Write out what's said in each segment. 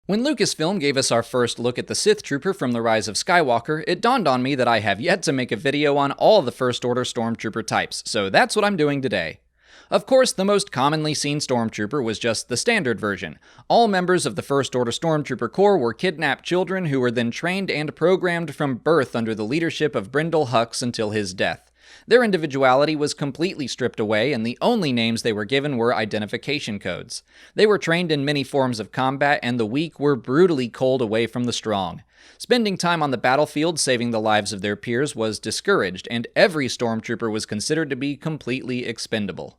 When Lucasfilm gave us our first look at the Sith Trooper from The Rise of Skywalker, it dawned on me that I have yet to make a video on all the First Order Stormtrooper types, so that's what I'm doing today. Of course, the most commonly seen Stormtrooper was just the standard version. All members of the First Order Stormtrooper Corps were kidnapped children who were then trained and programmed from birth under the leadership of Brindle Hux until his death. Their individuality was completely stripped away, and the only names they were given were identification codes. They were trained in many forms of combat, and the weak were brutally culled away from the strong. Spending time on the battlefield saving the lives of their peers was discouraged, and every Stormtrooper was considered to be completely expendable.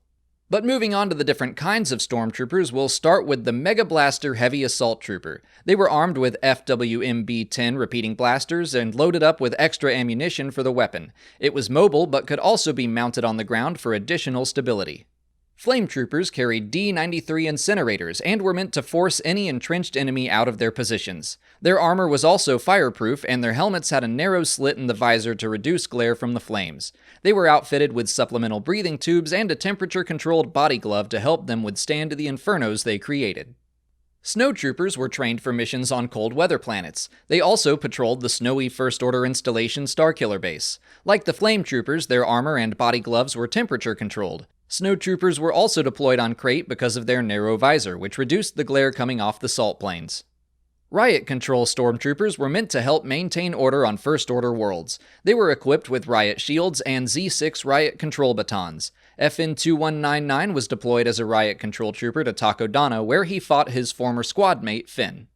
But moving on to the different kinds of Stormtroopers, we'll start with the Mega Blaster Heavy Assault Trooper. They were armed with FWMB-10 repeating blasters and loaded up with extra ammunition for the weapon. It was mobile, but could also be mounted on the ground for additional stability. Flame Troopers carried D-93 incinerators and were meant to force any entrenched enemy out of their positions. Their armor was also fireproof, and their helmets had a narrow slit in the visor to reduce glare from the flames. They were outfitted with supplemental breathing tubes and a temperature-controlled body glove to help them withstand the infernos they created. Snow Troopers were trained for missions on cold weather planets. They also patrolled the snowy First Order installation Starkiller Base. Like the Flame Troopers, their armor and body gloves were temperature-controlled. Snow Troopers were also deployed on Crate because of their narrow visor, which reduced the glare coming off the salt plains. Riot Control Stormtroopers were meant to help maintain order on First Order worlds. They were equipped with riot shields and Z6 Riot Control batons. FN-2199 was deployed as a Riot Control Trooper to Takodana, where he fought his former squad mate, Finn.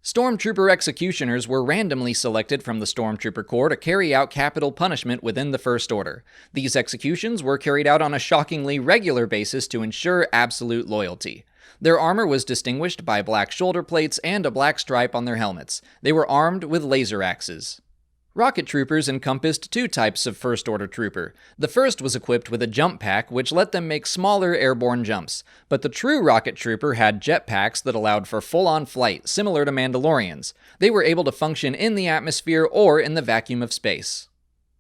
Stormtrooper Executioners were randomly selected from the Stormtrooper Corps to carry out capital punishment within the First Order. These executions were carried out on a shockingly regular basis to ensure absolute loyalty. Their armor was distinguished by black shoulder plates and a black stripe on their helmets. They were armed with laser axes. Rocket Troopers encompassed two types of First Order Trooper. The first was equipped with a jump pack, which let them make smaller airborne jumps. But the true Rocket Trooper had jet packs that allowed for full-on flight, similar to Mandalorians. They were able to function in the atmosphere or in the vacuum of space.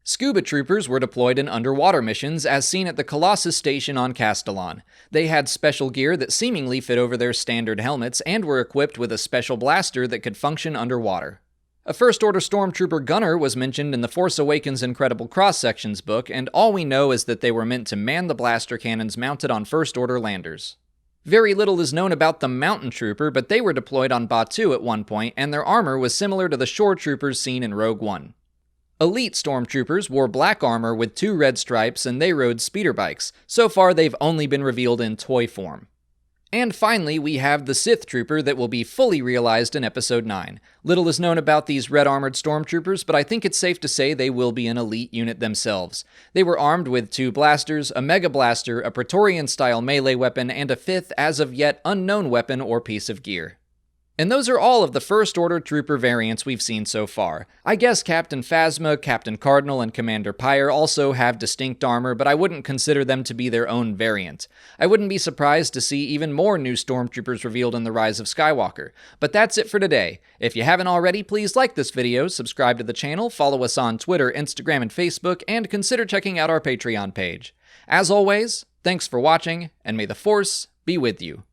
Scuba Troopers were deployed in underwater missions, as seen at the Colossus station on Castellon. They had special gear that seemingly fit over their standard helmets and were equipped with a special blaster that could function underwater. A First Order Stormtrooper Gunner was mentioned in the Force Awakens Incredible Cross-Sections book, and all we know is that they were meant to man the blaster cannons mounted on First Order landers. Very little is known about the Mountain Trooper, but they were deployed on Batuu at one point, and their armor was similar to the Shore Troopers seen in Rogue One. Elite Stormtroopers wore black armor with two red stripes, and they rode speeder bikes. So far, they've only been revealed in toy form. And finally, we have the Sith Trooper that will be fully realized in Episode 9. Little is known about these red-armored Stormtroopers, but I think it's safe to say they will be an elite unit themselves. They were armed with two blasters, a Mega Blaster, a Praetorian-style melee weapon, and a fifth, as-of-yet unknown weapon or piece of gear. And those are all of the First Order Trooper variants we've seen so far. I guess Captain Phasma, Captain Cardinal, and Commander Pyre also have distinct armor, but I wouldn't consider them to be their own variant. I wouldn't be surprised to see even more new Stormtroopers revealed in The Rise of Skywalker. But that's it for today. If you haven't already, please like this video, subscribe to the channel, follow us on Twitter, Instagram, and Facebook, and consider checking out our Patreon page. As always, thanks for watching, and may the Force be with you.